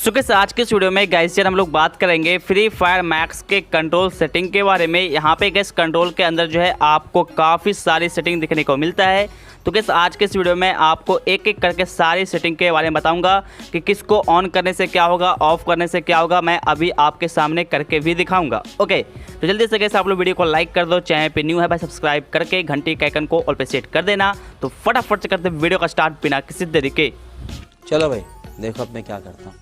So guys आज के इस वीडियो में गाइस यार हम लोग बात करेंगे फ्री फायर मैक्स के कंट्रोल सेटिंग के बारे में। यहाँ पे गाइस कंट्रोल के अंदर जो है आपको काफ़ी सारी सेटिंग देखने को मिलता है। तो गाइस आज के इस वीडियो में आपको एक एक करके सारी सेटिंग के बारे में बताऊंगा कि किसको ऑन करने से क्या होगा, ऑफ करने से क्या होगा, मैं अभी आपके सामने करके भी दिखाऊंगा। ओके, तो जल्दी से गाइस आप लोग वीडियो को लाइक कर दो, चैनल पे न्यू है भाई सब्सक्राइब करके घंटी के आइकन को ऑल पे सेट कर देना। तो फटाफट से करते वीडियो का स्टार्ट बिना किसी देरी के। चलो भाई देखो अब मैं क्या करता हूँ।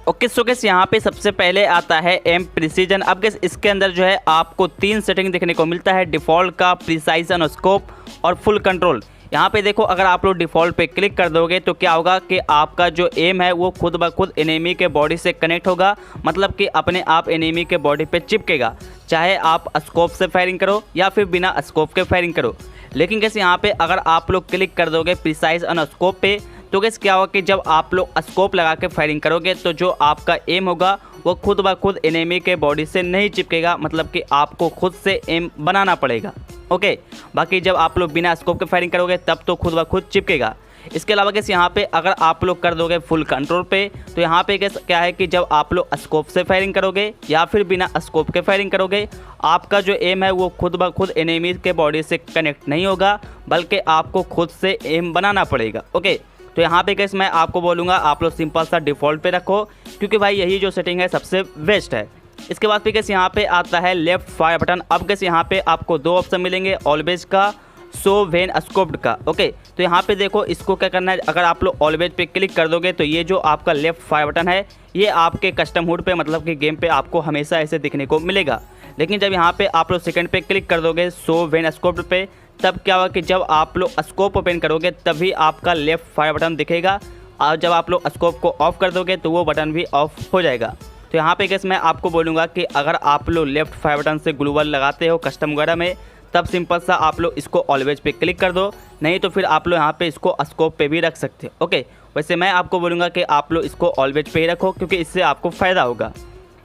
ओके सो गाइस यहाँ पे सबसे पहले आता है एम प्रिसीजन। अब गाइस इसके अंदर जो है आपको तीन सेटिंग देखने को मिलता है, डिफ़ॉल्ट का, प्रिसाइजन, स्कोप और फुल कंट्रोल। यहाँ पे देखो अगर आप लोग डिफ़ॉल्ट पे क्लिक कर दोगे तो क्या होगा कि आपका जो एम है वो खुद ब खुद एनिमी के बॉडी से कनेक्ट होगा, मतलब कि अपने आप एनिमी के बॉडी पे चिपकेगा, चाहे आप स्कोप से फायरिंग करो या फिर बिना स्कोप के फायरिंग करो। लेकिन गाइस यहाँ पे अगर आप लोग क्लिक कर दोगे प्रिसाइज और स्कोप पे तो गाइस क्या होगा कि जब आप लोग स्कोप लगा के फायरिंग करोगे तो जो आपका एम होगा वो खुद ब खुद एनिमी के बॉडी से नहीं चिपकेगा, मतलब कि आपको खुद से एम बनाना पड़ेगा। ओके, बाकी जब आप लोग बिना स्कोप के फायरिंग करोगे तब तो खुद ब खुद चिपकेगा। इसके अलावा गाइस यहाँ पे अगर आप लोग कर दोगे फुल कंट्रोल पे तो यहाँ पे गाइस क्या है कि जब आप लोग स्कोप से फायरिंग करोगे या फिर बिना स्कोप के फायरिंग करोगे, आपका जो एम है वो खुद ब खुद एनिमी के बॉडी से कनेक्ट नहीं होगा, बल्कि आपको खुद से एम बनाना पड़ेगा। ओके, तो यहाँ पे गाइस मैं आपको बोलूँगा आप लोग सिंपल सा डिफ़ॉल्ट पे रखो, क्योंकि भाई यही जो सेटिंग है सबसे बेस्ट है। इसके बाद फिर गाइस यहाँ पे आता है लेफ्ट फायर बटन। अब गाइस यहाँ पे आपको दो ऑप्शन मिलेंगे, ऑलवेज का, सो व्हेन स्कोप्ड का। ओके, तो यहाँ पे देखो इसको क्या करना है, अगर आप लोग ऑलवेज पे क्लिक कर दोगे तो ये जो आपका लेफ्ट फायर बटन है ये आपके कस्टम हुड पे, मतलब कि गेम पे आपको हमेशा ऐसे दिखने को मिलेगा। लेकिन जब यहाँ पे आप लोग सेकंड पे क्लिक कर दोगे सो व्हेन स्कोप्ड पे, तब क्या होगा कि जब आप लोग स्कोप ओपन करोगे तभी आपका लेफ्ट फायर बटन दिखेगा, और जब आप लोग स्कोप को ऑफ कर दोगे तो वो बटन भी ऑफ हो जाएगा। तो यहाँ पे गाइस मैं आपको बोलूँगा कि अगर आप लोग लेफ्ट फायर बटन से ग्लूवल लगाते हो कस्टम वगैरह में, तब सिंपल सा आप लोग इसको ऑलवेज पे क्लिक कर दो, नहीं तो फिर आप लोग यहाँ पे इसको स्कोप पे भी रख सकते हो। ओके, वैसे मैं आपको बोलूँगा कि आप लोग इसको ऑलवेज पे ही रखो, क्योंकि इससे आपको फ़ायदा होगा।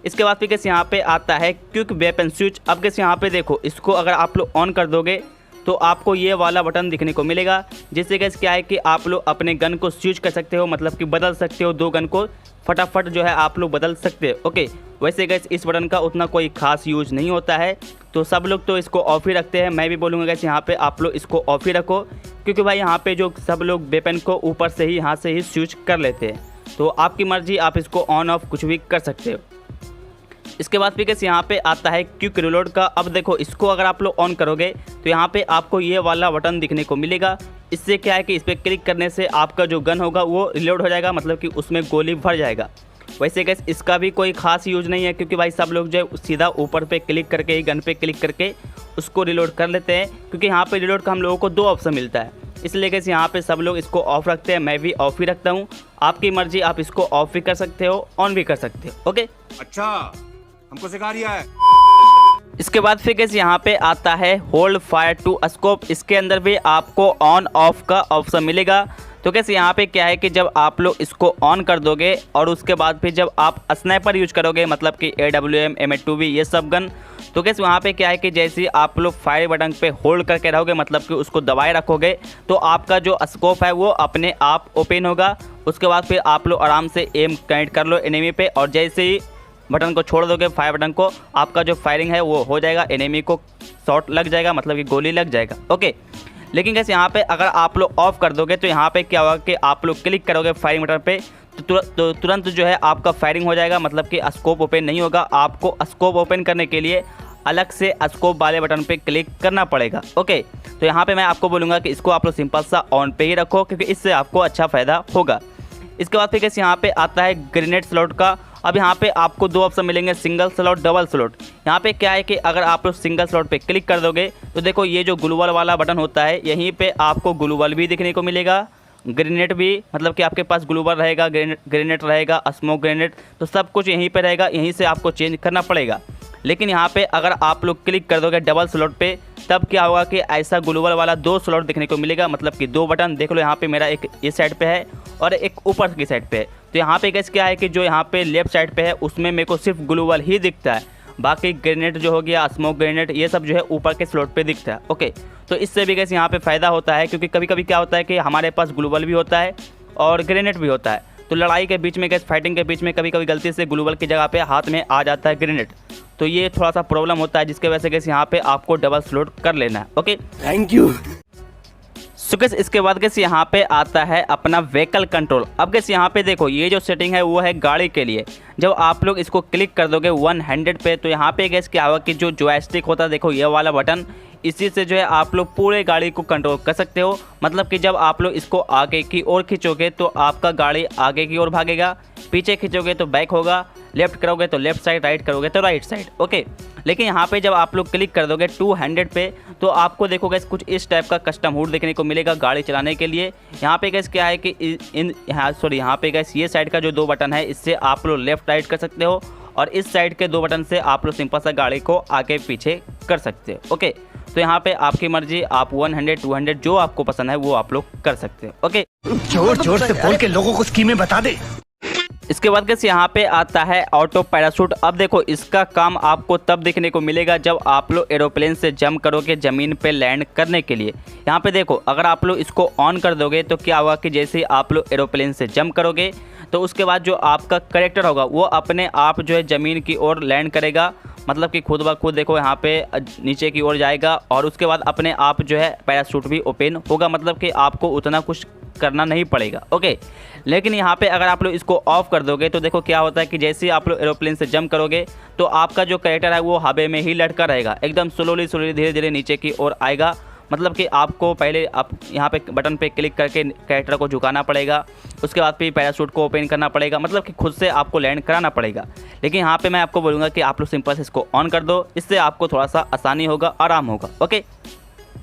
इसके बाद फिर गाइस यहाँ पे आता है क्विक वेपन स्विच। अब गाइस यहाँ पे देखो इसको अगर आप लोग ऑन कर दोगे तो आपको ये वाला बटन दिखने को मिलेगा, जिससे गाइस क्या है कि आप लोग अपने गन को स्विच कर सकते हो, मतलब कि बदल सकते हो, दो गन को फटाफट जो है आप लोग बदल सकते हो। ओके, वैसे गाइस इस बटन का उतना कोई खास यूज नहीं होता है, तो सब लोग तो इसको ऑफ ही रखते हैं। मैं भी बोलूँगा गाइस यहाँ पे आप लोग इसको ऑफ ही रखो, क्योंकि भाई यहाँ पे जो सब लोग वेपन को ऊपर से ही हाथ से ही स्विच कर लेते हैं, तो आपकी मर्जी, आप इसको ऑन ऑफ कुछ भी कर सकते हो। इसके बाद फिर यहाँ पे आता है क्विक रिलोड का। अब देखो इसको अगर आप लोग ऑन करोगे तो यहाँ पे आपको ये वाला बटन दिखने को मिलेगा। इससे क्या है कि इस पर क्लिक करने से आपका जो गन होगा वो रिलोड हो जाएगा, मतलब कि उसमें गोली भर जाएगा। वैसे गाइस इसका भी कोई खास यूज नहीं है, क्योंकि भाई सब लोग जो सीधा ऊपर पे क्लिक करके ही गन पे क्लिक करके उसको रिलोड कर लेते हैं, क्योंकि यहाँ पे रिलोड का हम लोगों को दो ऑप्शन मिलता है, इसलिए गाइस यहाँ पे सब लोग इसको ऑफ रखते हैं। मैं भी ऑफ ही रखता हूँ, आपकी मर्जी, आप इसको ऑफ भी कर सकते हो, ऑन भी कर सकते हो। ओके, अच्छा हमको सिखा रिया है। इसके बाद फिर गाइस यहाँ पे आता है होल्ड फायर टू स्कोप। इसके अंदर भी आपको ऑन ऑफ का ऑप्शन मिलेगा। तो गाइस यहाँ पे क्या है कि जब आप लोग इसको ऑन कर दोगे और उसके बाद फिर जब आप स्नाइपर यूज करोगे, मतलब कि AWM, M8-2B ये सब गन, तो गाइस वहाँ पे क्या है कि जैसे ही आप लोग फायर बटन पे होल्ड करके रहोगे, मतलब कि उसको दबाए रखोगे, तो आपका जो स्कोप है वो अपने आप ओपन होगा। उसके बाद फिर आप लोग आराम से एम कनेक्ट कर लो एनिमी पे, और जैसे ही बटन को छोड़ दोगे फायर बटन को, आपका जो फायरिंग है वो हो जाएगा, एनिमी को शॉट लग जाएगा, मतलब कि गोली लग जाएगा। ओके, लेकिन गाइस यहाँ पे अगर आप लोग ऑफ कर दोगे तो यहाँ पे क्या होगा कि आप लोग क्लिक करोगे फायरिंग बटन पे तो तुरंत जो है आपका फायरिंग हो जाएगा, मतलब कि स्कोप ओपन नहीं होगा। आपको स्कोप ओपन करने के लिए अलग से स्कोप वाले बटन पे क्लिक करना पड़ेगा। ओके, तो यहाँ पे मैं आपको बोलूँगा कि इसको आप लोग सिंपल सा ऑन पे ही रखो, क्योंकि इससे आपको अच्छा फ़ायदा होगा। इसके बाद फिर गाइस यहाँ पे आता है ग्रेनेड स्लॉट का। अब यहाँ पे आपको दो ऑप्शन मिलेंगे, सिंगल स्लॉट, डबल स्लॉट। यहाँ पे क्या है कि अगर आप लोग सिंगल स्लॉट पे क्लिक कर दोगे तो देखो ये जो ग्लूवल वाला बटन होता है, यहीं पे आपको ग्लूवल भी दिखने को मिलेगा, ग्रेनेड भी, मतलब कि आपके पास ग्लूवल रहेगा, ग्रेनेड रहेगा, स्मोक ग्रेनेड, तो सब कुछ यहीं पे रहेगा, यहीं से आपको चेंज करना पड़ेगा। लेकिन यहाँ पे अगर आप लोग क्लिक कर दोगे डबल स्लॉट पे, तब क्या होगा कि ऐसा ग्लूवल वाला दो स्लॉट देखने को मिलेगा, मतलब कि दो बटन देख लो, यहाँ पे मेरा एक इस साइड पे है और एक ऊपर की साइड पे है। तो यहाँ पे गाइस क्या है कि जो यहाँ पे लेफ्ट साइड पे है उसमें मेरे को सिर्फ ग्लूवल ही दिखता है, बाकी ग्रेनेड जो हो गया, स्मोक ग्रेनेड, ये सब जो है ऊपर के स्लॉट पे दिखता है। ओके, तो इससे भी गाइस यहाँ पे फ़ायदा होता है, क्योंकि कभी कभी क्या होता है कि हमारे पास ग्लूवल भी होता है और ग्रेनेड भी होता है, तो लड़ाई के बीच में गैस, फाइटिंग के बीच में कभी कभी गलती से ग्लूवल की जगह पे हाथ में आ जाता है ग्रेनेड, तो ये थोड़ा सा प्रॉब्लम होता है, जिसके वजह से गैस यहाँ पे आपको डबल स्लोट कर लेना है। Okay, thank you. So gas इसके बाद गैस यहाँ पे आता है अपना व्हीकल कंट्रोल। अब गैस यहाँ पे देखो ये जो सेटिंग है वो है गाड़ी के लिए। जब आप लोग इसको क्लिक कर दोगे 100 पे, तो यहाँ पे गैस क्या होगा कि जो जॉयस्टिक होता है, देखो ये वाला बटन, इसी से जो है आप लोग पूरे गाड़ी को कंट्रोल कर सकते हो। मतलब कि जब आप लोग इसको आगे की ओर खींचोगे तो आपका गाड़ी आगे की ओर भागेगा, पीछे खींचोगे तो बैक होगा, लेफ्ट करोगे तो लेफ्ट साइड, राइट करोगे तो राइट साइड। ओके, लेकिन यहाँ पे जब आप लोग क्लिक कर दोगे 200 पे, तो आपको देखो गैस कुछ इस टाइप का कस्टम हुड देखने को मिलेगा गाड़ी चलाने के लिए। यहाँ पे गैस क्या है कि यहाँ पे गैस ये साइड का जो 2 बटन है, इससे आप लोग लेफ्ट राइट कर सकते हो, और इस साइड के 2 बटन से आप लोग सिंपल सा गाड़ी को आगे पीछे कर सकते हो। ओके, तो यहाँ पे आपकी मर्जी, आप 100 200 जो आपको पसंद है वो आप लोग कर सकते हो। ओके, जोर जोर से बोल के लोगों को स्कीमें बता दे। इसके बाद गैस यहाँ पे आता है ऑटो पैराशूट। अब देखो इसका काम आपको तब देखने को मिलेगा जब आप लोग एरोप्लेन से जंप करोगे ज़मीन पे लैंड करने के लिए। यहाँ पे देखो अगर आप लोग इसको ऑन कर दोगे तो क्या होगा कि जैसे ही आप लोग एरोप्लेन से जंप करोगे तो उसके बाद जो आपका कैरेक्टर होगा वो अपने आप जो है ज़मीन की ओर लैंड करेगा। मतलब कि खुद ब खुद देखो यहाँ पे नीचे की ओर जाएगा, और उसके बाद अपने आप जो है पैराशूट भी ओपन होगा। मतलब कि आपको उतना कुछ करना नहीं पड़ेगा। ओके, लेकिन यहाँ पे अगर आप लोग इसको ऑफ कर दोगे तो देखो क्या होता है कि जैसे ही आप लोग एरोप्लेन से जंप करोगे तो आपका जो कैरेक्टर है वो हवा में ही लटका रहेगा, एकदम स्लोली धीरे धीरे नीचे की ओर आएगा। मतलब कि आपको पहले आप यहाँ पे बटन पे क्लिक करके कैरेक्टर को झुकाना पड़ेगा, उसके बाद फिर पैराशूट को ओपन करना पड़ेगा, मतलब कि खुद से आपको लैंड कराना पड़ेगा। लेकिन यहाँ पे मैं आपको बोलूँगा कि आप लोग सिंपल से इसको ऑन कर दो, इससे आपको थोड़ा सा आसानी होगा, आराम होगा। ओके,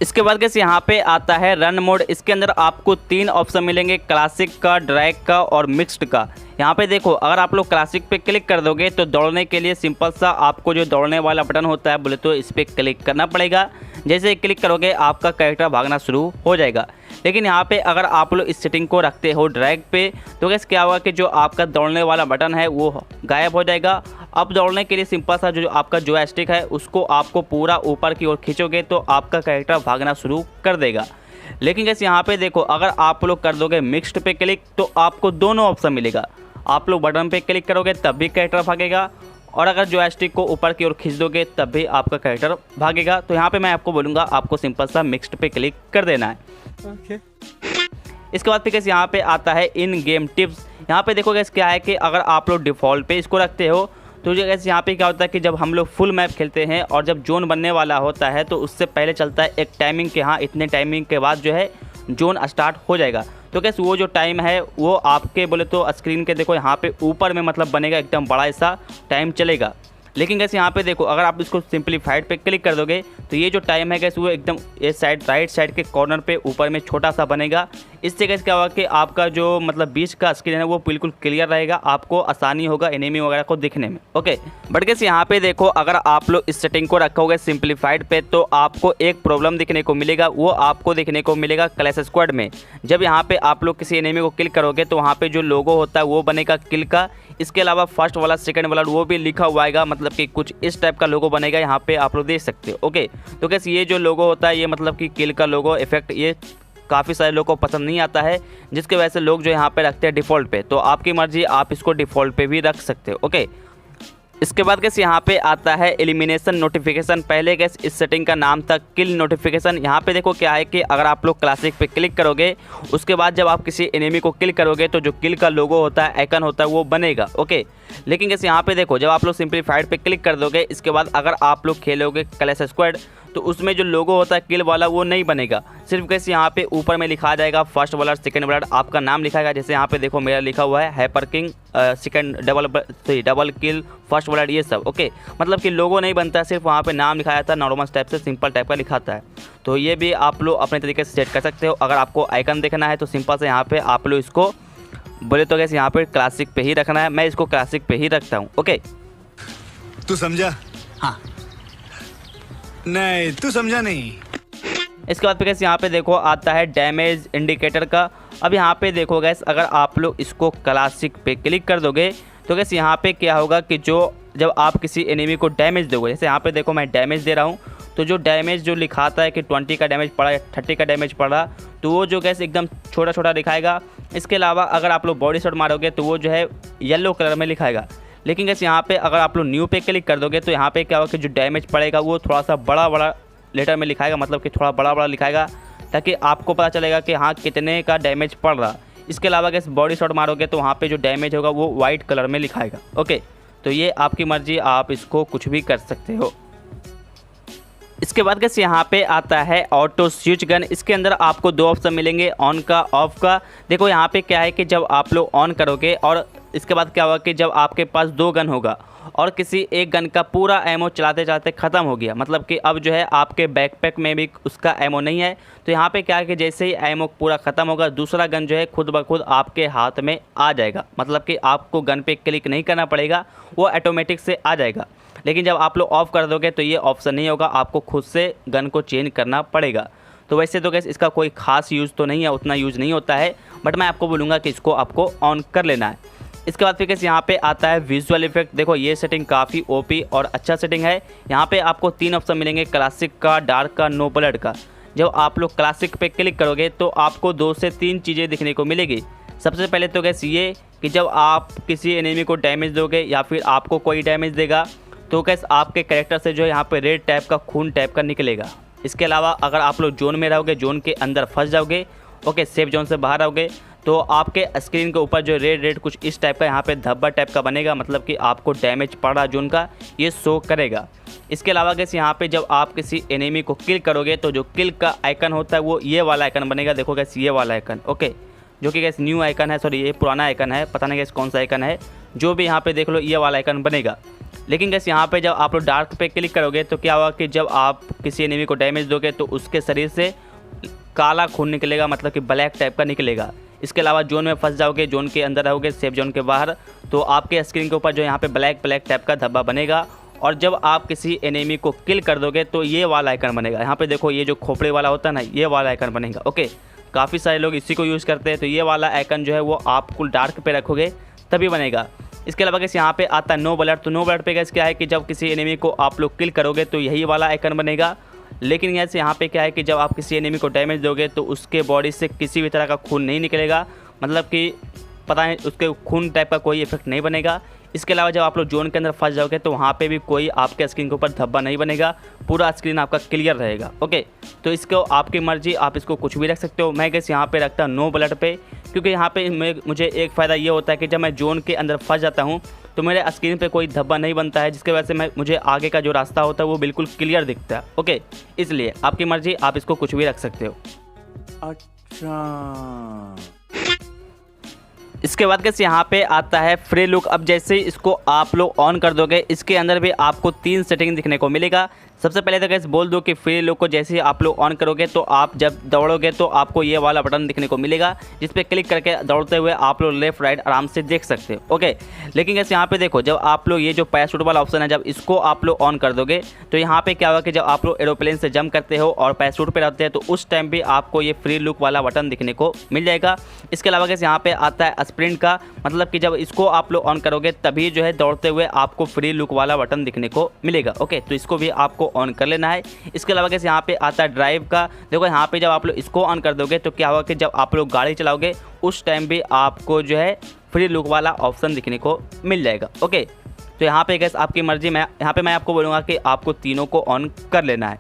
इसके बाद गैस यहाँ पे आता है रन मोड। इसके अंदर आपको 3 ऑप्शन मिलेंगे, क्लासिक का, ड्रैग का और मिक्स्ड का। यहाँ पे देखो अगर आप लोग क्लासिक पे क्लिक कर दोगे तो दौड़ने के लिए सिंपल सा आपको जो दौड़ने वाला बटन होता है बोले तो इस पर क्लिक करना पड़ेगा। जैसे ही क्लिक करोगे आपका कैरेक्टर भागना शुरू हो जाएगा। लेकिन यहाँ पे अगर आप लोग इस सेटिंग को रखते हो ड्रैग पे तो गैस क्या होगा कि जो आपका दौड़ने वाला बटन है वो गायब हो जाएगा। अब दौड़ने के लिए सिंपल सा जो आपका जॉयस्टिक है उसको आपको पूरा ऊपर की ओर खींचोगे तो आपका कैरेक्टर भागना शुरू कर देगा। लेकिन गैस यहाँ पे देखो अगर आप लोग कर दोगे मिक्स्ड पे क्लिक तो आपको दोनों ऑप्शन मिलेगा। आप लोग बटन पे क्लिक करोगे तब भी कैरेक्टर भागेगा, और अगर जॉयस्टिक को ऊपर की ओर खींच दोगे तब भी आपका कैरेक्टर भागेगा। तो यहाँ पे मैं आपको बोलूँगा आपको सिंपल सा मिक्स्ड पे क्लिक कर देना है। इसके बाद फिर यहाँ पे आता है इन गेम टिप्स। यहाँ पे देखो गैस क्या है कि अगर आप लोग डिफ़ॉल्ट पे इसको रखते हो तो गैस यहाँ पे क्या होता है कि जब हम लोग फुल मैप खेलते हैं और जब जोन बनने वाला होता है तो उससे पहले चलता है एक टाइमिंग के, हाँ इतने टाइमिंग के बाद जो है जोन स्टार्ट हो जाएगा। तो गैस वो जो टाइम है वो आपके बोले तो स्क्रीन के देखो यहाँ पे ऊपर में मतलब बनेगा, एकदम बड़ा ऐसा टाइम चलेगा। लेकिन गैस यहाँ पे देखो अगर आप इसको सिंपलीफाइड पे क्लिक कर दोगे तो ये जो टाइम है गैस वो एकदम ये साइड राइट साइड के कॉर्नर पे ऊपर में छोटा सा बनेगा। इससे गैस क्या होगा कि आपका जो मतलब बीच का स्क्रीन है वो बिल्कुल क्लियर रहेगा, आपको आसानी होगा एनिमी वगैरह को दिखने में। ओके, बट गैस यहाँ पे देखो अगर आप लोग इस सेटिंग को रखोगे सिंपलीफाइड पे तो आपको एक प्रॉब्लम दिखने को मिलेगा, वो आपको दिखने को मिलेगा क्लैश स्क्वाड में। जब यहाँ पे आप लोग किसी एनिमी को किल करोगे तो वहाँ पे जो लोगो होता है वो बनेगा किल का। इसके अलावा फर्स्ट वाला सेकंड वाला वो भी लिखा हुआ आएगा, मतलब कि कुछ इस टाइप का लोगो बनेगा, यहाँ पे आप लोग देख सकते हो। ओके, तो कैसे ये जो लोगो होता है ये मतलब कि किल का लोगो इफेक्ट ये काफ़ी सारे लोगों को पसंद नहीं आता है, जिसके वजह से लोग जो यहाँ पे रखते हैं डिफ़ॉल्ट पे। तो आपकी मर्जी, आप इसको डिफ़ॉल्ट पे भी रख सकते हो। ओके, इसके बाद गैस यहाँ पे आता है एलिमिनेशन नोटिफिकेशन। पहले गैस इस सेटिंग का नाम था किल नोटिफिकेशन। यहाँ पे देखो क्या है कि अगर आप लोग क्लासिक पे क्लिक करोगे उसके बाद जब आप किसी एनिमी को किल करोगे तो जो किल का लोगो होता है, आइकन होता है, वो बनेगा। ओके, लेकिन गैस यहाँ पे देखो जब आप लोग सिंपलीफाइड पे क्लिक कर दोगे इसके बाद अगर आप लोग खेलोगे क्लैश स्क्वाड तो उसमें जो लोगो होता है किल वाला वो नहीं बनेगा। सिर्फ कैसे यहाँ पे ऊपर में लिखा जाएगा फर्स्ट वाला, सेकंड वाला, आपका नाम लिखा जाएगा। जैसे यहाँ पे देखो मेरा लिखा हुआ है hyper king, second double kill, first वाला, ये सब। ओके, मतलब कि लोगो नहीं बनता है, सिर्फ वहाँ पे नाम लिखा जाता है, नॉर्मल टाइप से सिंपल टाइप का लिखाता है। तो ये भी आप लोग अपने तरीके से सेट कर सकते हो। अगर आपको आइकन देखना है तो सिंपल से यहाँ पे आप लोग इसको बोले तो कैसे यहाँ पे क्लासिक पे ही रखना है। मैं इसको क्लासिक पे ही रखता हूँ। ओके, तू समझा? हाँ। नहीं, तू समझा नहीं। इसके बाद गैस यहाँ पे देखो आता है डैमेज इंडिकेटर का। अब यहाँ पे देखो गैस अगर आप लोग इसको क्लासिक पे क्लिक कर दोगे तो गैस यहाँ पे क्या होगा कि जब आप किसी एनिमी को डैमेज दोगे, जैसे यहाँ पे देखो मैं डैमेज दे रहा हूँ तो जो डैमेज जो लिखाता है कि 20 का डैमेज पड़ा या 30 का डैमेज पड़ा तो वो जो गैस एकदम छोटा छोटा दिखाएगा। इसके अलावा अगर आप लोग बॉडी शॉट मारोगे तो वो जो है येलो कलर में लिखाएगा। लेकिन गैस यहाँ पे अगर आप लोग न्यू पे क्लिक कर दोगे तो यहाँ पे क्या होगा कि जो डैमेज पड़ेगा वो थोड़ा सा बड़ा बड़ा लेटर में लिखाएगा, मतलब कि थोड़ा बड़ा बड़ा लिखाएगा, ताकि आपको पता चलेगा कि हाँ कितने का डैमेज पड़ रहा। इसके अलावा गैस बॉडी शॉट मारोगे तो वहाँ पे जो डैमेज होगा वो वाइट कलर में लिखाएगा। ओके, तो ये आपकी मर्जी, आप इसको कुछ भी कर सकते हो। इसके बाद गैस यहाँ पे आता है ऑटो स्विच गन। इसके अंदर आपको दो ऑप्शन मिलेंगे, ऑन का, ऑफ का। देखो यहाँ पे क्या है कि जब आप लोग ऑन करोगे और इसके बाद क्या होगा कि जब आपके पास दो गन होगा और किसी एक गन का पूरा एमओ चलाते चलाते ख़त्म हो गया, मतलब कि अब जो है आपके बैकपैक में भी उसका एमओ नहीं है, तो यहाँ पे क्या है कि जैसे ही एमओ पूरा ख़त्म होगा दूसरा गन जो है खुद ब खुद आपके हाथ में आ जाएगा। मतलब कि आपको गन पे क्लिक नहीं करना पड़ेगा, वो ऑटोमेटिक से आ जाएगा। लेकिन जब आप लोग ऑफ़ कर दोगे तो ये ऑप्शन नहीं होगा, आपको खुद से गन को चेंज करना पड़ेगा। तो वैसे तो गैस इसका कोई ख़ास यूज़ तो नहीं है, उतना यूज़ नहीं होता है, बट मैं आपको बोलूँगा कि इसको आपको ऑन कर लेना है। इसके बाद फिर कैसे यहाँ पे आता है विजुअल इफेक्ट। देखो ये सेटिंग काफ़ी ओपी और अच्छा सेटिंग है। यहाँ पे आपको 3 ऑप्शन मिलेंगे, क्लासिक का, डार्क का, नो ब्लड का। जब आप लोग क्लासिक पे क्लिक करोगे तो आपको 2 से 3 चीज़ें दिखने को मिलेगी। सबसे पहले तो गैस ये कि जब आप किसी एनिमी को डैमेज दोगे या फिर आपको कोई डैमेज देगा तो गैस आपके कैरेक्टर से जो है यहाँ पे रेड टाइप का, खून टाइप का निकलेगा। इसके अलावा अगर आप लोग जोन में रहोगे, जोन के अंदर फंस जाओगे, ओके, सेफ जोन से बाहर आओगे, तो आपके स्क्रीन के ऊपर जो रेड कुछ इस टाइप का यहाँ पे धब्बा टाइप का बनेगा, मतलब कि आपको डैमेज पड़ रहा जोन का, ये शो करेगा। इसके अलावा गैस यहाँ पे जब आप किसी एनिमी को किल करोगे तो जो किल का आइकन होता है वो ये वाला आइकन बनेगा। देखो गैस ये वाला आइकन, ओके, जो कि गैस न्यू आइकन है, सॉरी ये पुराना आइकन है, पता नहीं गैस कौन सा आइकन है, जो भी यहाँ पे देख लो ये वाला आइकन बनेगा। लेकिन गैस यहाँ पे जब आप लोग डार्क पे क्लिक करोगे तो क्या होगा कि जब आप किसी एनिमी को डैमेज दोगे तो उसके शरीर से काला खून निकलेगा, मतलब कि ब्लैक टाइप का निकलेगा। इसके अलावा जोन में फंस जाओगे, जोन के अंदर रहोगे, सेफ जोन के बाहर, तो आपके स्क्रीन के ऊपर जो यहाँ पे ब्लैक टाइप का धब्बा बनेगा। और जब आप किसी एनिमी को किल कर दोगे तो ये वाला आइकन बनेगा। यहाँ पे देखो ये जो खोपड़े वाला होता है ना, ये वाला आइकन बनेगा। ओके, काफ़ी सारे लोग इसी को यूज़ करते हैं, तो ये वाला आइकन जो है वो आपको डार्क पे रखोगे तभी बनेगा। इसके अलावा कैसे यहाँ पे आता है नो ब्लड। तो नो ब्लड पे कैसे क्या है कि जब किसी एनिमी को आप लोग किल करोगे तो यही वाला आइकन बनेगा। लेकिन ऐसे यहाँ पे क्या है कि जब आप किसी एनिमी को डैमेज दोगे तो उसके बॉडी से किसी भी तरह का खून नहीं निकलेगा, मतलब कि पता है उसके खून टाइप का कोई इफेक्ट नहीं बनेगा। इसके अलावा जब आप लोग जोन के अंदर फंस जाओगे तो वहाँ पे भी कोई आपके स्क्रीन के ऊपर धब्बा नहीं बनेगा, पूरा स्क्रीन आपका क्लियर रहेगा। ओके, तो इसको आपकी मर्जी, आप इसको कुछ भी रख सकते हो। मैं गैस यहाँ पे रखता हूँ नो ब्लड पे, क्योंकि यहाँ पे मुझे एक फ़ायदा ये होता है कि जब मैं जोन के अंदर फंस जाता हूँ तो मेरे स्क्रीन पे कोई धब्बा नहीं बनता है, जिसकी वजह से मुझे आगे का जो रास्ता होता है वो बिल्कुल क्लियर दिखता है। ओके, इसलिए आपकी मर्जी, आप इसको कुछ भी रख सकते हो। अच्छा, इसके बाद कैसे यहाँ पे आता है फ्री लुक। अब जैसे ही इसको आप लोग ऑन कर दोगे, इसके अंदर भी आपको 3 सेटिंग दिखने को मिलेगा। सबसे पहले तो कैसे बोल दो कि फ्री लुक को जैसे ही आप लोग ऑन करोगे तो आप जब दौड़ोगे तो आपको ये वाला बटन दिखने को मिलेगा, जिस पे क्लिक करके दौड़ते हुए आप लोग लेफ्ट राइट आराम से देख सकते हो। ओके, लेकिन कैसे यहाँ पे देखो, जब आप लोग ये जो पैराशूट वाला ऑप्शन है, जब इसको आप लोग ऑन कर दोगे तो यहाँ पे क्या होगा कि जब आप लोग एरोप्लेन से जंप करते हो और पैराशूट पे रहते हैं तो उस टाइम भी आपको ये फ्री लुक वाला बटन दिखने को मिल जाएगा। इसके अलावा कैसे यहाँ पे आता है स्प्रिंट का, मतलब कि जब इसको आप लोग ऑन करोगे तभी जो है दौड़ते हुए आपको फ्री लुक वाला बटन दिखने को मिलेगा। ओके, तो इसको भी आपको ऑन कर लेना है। इसके अलावा कैसे यहाँ पे आता है ड्राइव का। देखो यहाँ पे जब आप लोग इसको ऑन कर दोगे तो क्या होगा कि जब आप लोग गाड़ी चलाओगे उस टाइम भी आपको जो है फ्री लुक वाला ऑप्शन दिखने को मिल जाएगा। ओके, तो यहाँ पे गैस आपकी मर्जी, यहाँ पे मैं आपको बोलूँगा कि आपको तीनों को ऑन कर लेना है।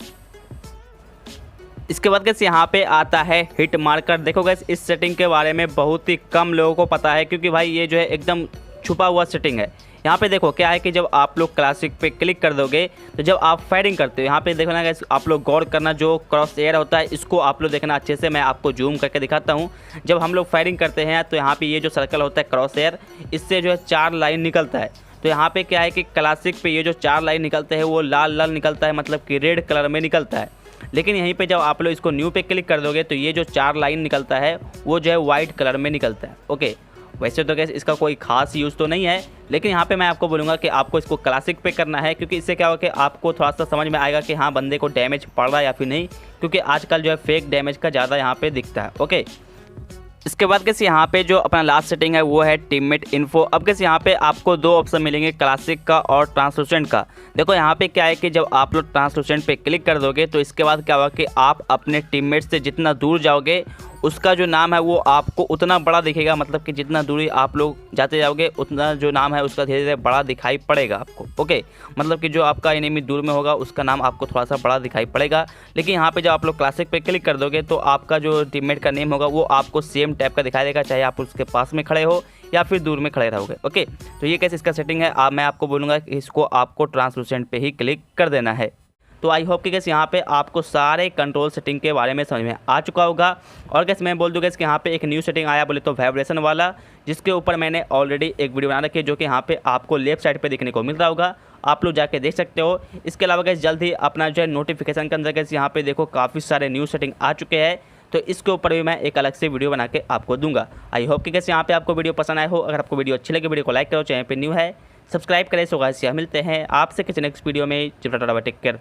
इसके बाद गैस यहाँ पे आता है हिट मार्कर। देखो गैस इस सेटिंग के बारे में बहुत ही कम लोगों को पता है, क्योंकि भाई ये जो है एकदम छुपा हुआ सेटिंग है। यहाँ पे देखो क्या है कि जब आप लोग क्लासिक पे क्लिक कर दोगे तो जब आप फायरिंग करते हो, यहाँ पे देखो ना गैस, आप लोग गौर करना, जो क्रॉस एयर होता है इसको आप लोग देखना अच्छे से। मैं आपको जूम करके दिखाता हूँ। जब हम लोग फायरिंग करते हैं तो यहाँ पे ये जो सर्कल होता है क्रॉस एयर, इससे जो है 4 लाइन निकलता है। तो यहाँ पे क्या है कि क्लासिक पे ये जो 4 लाइन निकलते हैं वो लाल लाल निकलता है, मतलब कि रेड कलर में निकलता है। लेकिन यहीं पे जब आप लोग इसको न्यू पे क्लिक कर दोगे तो ये जो 4 लाइन निकलता है वो जो है वाइट कलर में निकलता है। ओके, वैसे तो गैस इसका कोई खास यूज़ तो नहीं है, लेकिन यहाँ पे मैं आपको बोलूँगा कि आपको इसको क्लासिक पे करना है, क्योंकि इससे क्या होगा कि आपको थोड़ा सा समझ में आएगा कि हाँ बंदे को डैमेज पड़ रहा है या फिर नहीं, क्योंकि आजकल जो है फेक डैमेज का ज़्यादा यहाँ पे दिखता है। ओके, इसके बाद कैसे यहाँ पे जो अपना लास्ट सेटिंग है वो है टीममेट इन्फो। अब कैसे यहाँ पे आपको 2 ऑप्शन मिलेंगे, क्लासिक का और ट्रांसलूसेंट का। देखो यहाँ पे क्या है कि जब आप लोग ट्रांसलूसेंट पे क्लिक कर दोगे तो इसके बाद क्या होगा कि आप अपने टीममेट से जितना दूर जाओगे उसका जो नाम है वो आपको उतना बड़ा दिखेगा, मतलब कि जितना दूरी आप लोग जाते जाओगे उतना जो नाम है उसका धीरे धीरे बड़ा दिखाई पड़ेगा आपको। ओके, मतलब कि जो आपका एनिमी दूर में होगा उसका नाम आपको थोड़ा सा बड़ा दिखाई पड़ेगा। लेकिन यहाँ पे जब आप लोग क्लासिक पे क्लिक कर दोगे तो आपका जो टीममेट का नेम होगा वो आपको सेम टाइप का दिखाई देगा, चाहे आप उसके पास में खड़े हो या फिर दूर में खड़े रहोगे। ओके, तो ये कैसे इसका सेटिंग है मैं आपको बोलूँगा कि इसको आपको ट्रांसलूसेंट पे ही क्लिक कर देना है। तो आई होप कि गैस यहाँ पे आपको सारे कंट्रोल सेटिंग के बारे में समझ में आ चुका होगा। और गैस मैं बोल दूँ गैस कि यहाँ पे एक न्यू सेटिंग आया बोले तो वाइब्रेशन वाला, जिसके ऊपर मैंने ऑलरेडी एक वीडियो बना रखी है जो कि यहाँ पे आपको लेफ्ट साइड पे देखने को मिल रहा होगा, आप लोग जाके देख सकते हो। इसके अलावा गैस जल्द ही अपना जो है नोटिफिकेशन के अंदर गैस यहाँ पे देखो काफ़ी सारे न्यू सेटिंग आ चुके हैं, तो इसके ऊपर भी मैं एक अलग से वीडियो बना के आपको दूंगा। आई होप कि गैस यहाँ पे आपको वीडियो पसंद आए हो। अगर आपको वीडियो अच्छी लगे वीडियो को लाइक करो, चैनल पे न्यू है सब्सक्राइब करें। सो गाइस मिलते हैं आपसे किसी नेक्स्ट वीडियो में। Take care.